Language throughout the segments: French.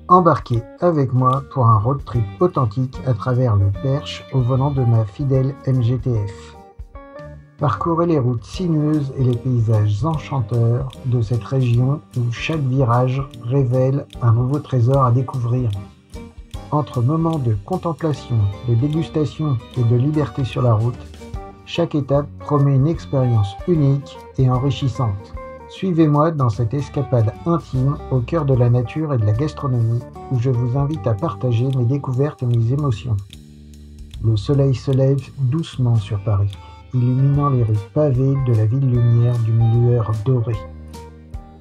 Embarquez avec moi pour un road trip authentique à travers le Perche au volant de ma fidèle MGTF. Parcourez les routes sinueuses et les paysages enchanteurs de cette région où chaque virage révèle un nouveau trésor à découvrir. Entre moments de contemplation, de dégustation et de liberté sur la route, chaque étape promet une expérience unique et enrichissante. Suivez-moi dans cette escapade intime au cœur de la nature et de la gastronomie où je vous invite à partager mes découvertes et mes émotions. Le soleil se lève doucement sur Paris, illuminant les rues pavées de la ville lumière d'une lueur dorée.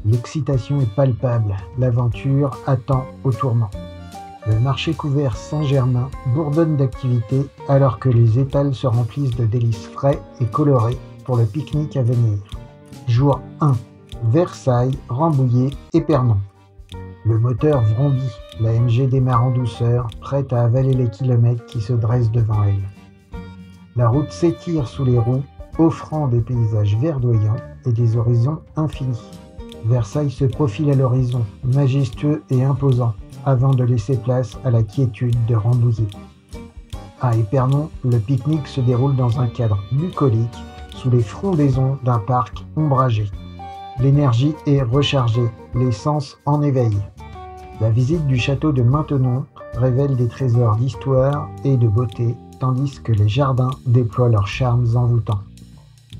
L'excitation est palpable, l'aventure attend au tournant. Le marché couvert Saint-Germain bourdonne d'activité alors que les étals se remplissent de délices frais et colorés pour le pique-nique à venir. Jour 1. Versailles, Rambouillet, Épernon. Le moteur vrondit, la MG démarre en douceur, prête à avaler les kilomètres qui se dressent devant elle. La route s'étire sous les roues, offrant des paysages verdoyants et des horizons infinis. Versailles se profile à l'horizon, majestueux et imposant, avant de laisser place à la quiétude de Rambouillet. À Épernon, le pique-nique se déroule dans un cadre bucolique, sous les frondaisons d'un parc ombragé. L'énergie est rechargée, les sens en éveil. La visite du château de Maintenon révèle des trésors d'histoire et de beauté, tandis que les jardins déploient leurs charmes envoûtants.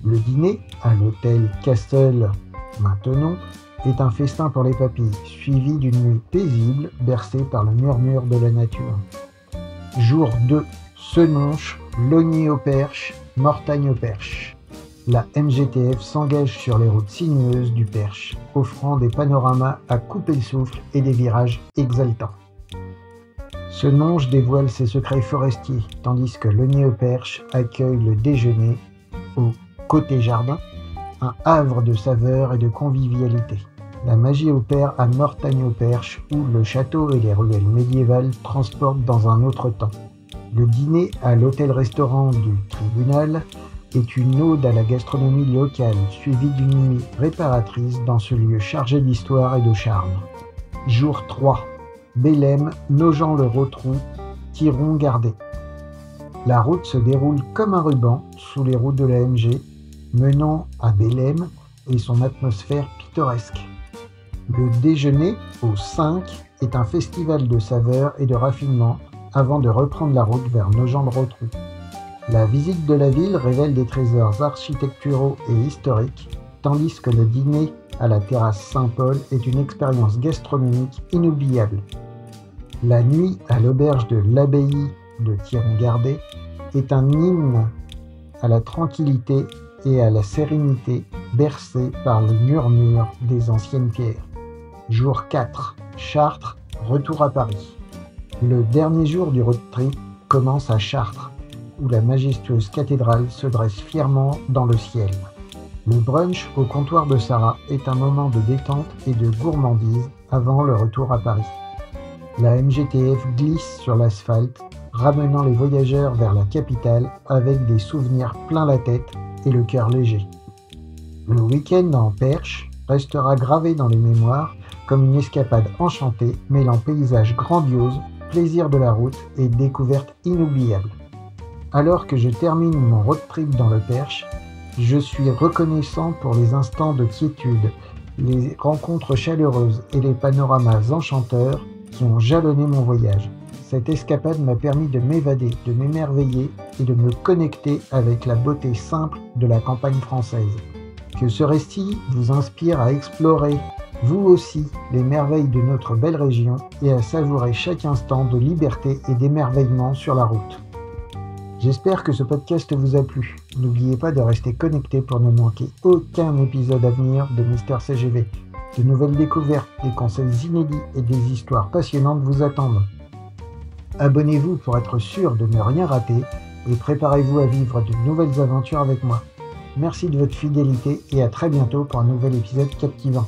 Le dîner, à l'hôtel Castel Maintenon, est un festin pour les papilles, suivi d'une nuit paisible, bercée par le murmure de la nature. Jour 2. Senonches, Logny au Perche, Mortagne au Perche. La MGTF s'engage sur les routes sinueuses du Perche, offrant des panoramas à couper le souffle et des virages exaltants. Senonches dévoile ses secrets forestiers, tandis que Logny au Perche accueille le déjeuner au côté jardin, un havre de saveurs et de convivialité. La magie opère à Mortagne au Perche, où le château et les ruelles médiévales transportent dans un autre temps. Le dîner à l'hôtel-restaurant du Tribunal est une ode à la gastronomie locale, suivie d'une nuit réparatrice dans ce lieu chargé d'histoire et de charme. Jour 3. Bélem, Nogent-le-Rotrou, Thiron-Gardé. La route se déroule comme un ruban sous les routes de la MG, menant à Bélem et son atmosphère pittoresque. Le déjeuner au 5 est un festival de saveurs et de raffinement avant de reprendre la route vers Nogent-le-Rotrou. La visite de la ville révèle des trésors architecturaux et historiques, tandis que le dîner à la terrasse Saint-Paul est une expérience gastronomique inoubliable. La nuit à l'auberge de l'abbaye de Thiron-Gardé est un hymne à la tranquillité et à la sérénité bercée par le murmure des anciennes pierres. Jour 4. Chartres, retour à Paris. Le dernier jour du road trip commence à Chartres, où la majestueuse cathédrale se dresse fièrement dans le ciel. Le brunch au comptoir de Sarah est un moment de détente et de gourmandise avant le retour à Paris. La MGTF glisse sur l'asphalte, ramenant les voyageurs vers la capitale avec des souvenirs plein la tête et le cœur léger. Le week-end en Perche restera gravé dans les mémoires comme une escapade enchantée mêlant paysages grandioses, plaisir de la route et découvertes inoubliables. Alors que je termine mon road trip dans le Perche, je suis reconnaissant pour les instants de quiétude, les rencontres chaleureuses et les panoramas enchanteurs qui ont jalonné mon voyage. Cette escapade m'a permis de m'évader, de m'émerveiller et de me connecter avec la beauté simple de la campagne française. Que ce récit vous inspire à explorer, vous aussi, les merveilles de notre belle région et à savourer chaque instant de liberté et d'émerveillement sur la route. J'espère que ce podcast vous a plu. N'oubliez pas de rester connecté pour ne manquer aucun épisode à venir de Mister CGV. De nouvelles découvertes, des conseils inédits et des histoires passionnantes vous attendent. Abonnez-vous pour être sûr de ne rien rater et préparez-vous à vivre de nouvelles aventures avec moi. Merci de votre fidélité et à très bientôt pour un nouvel épisode captivant.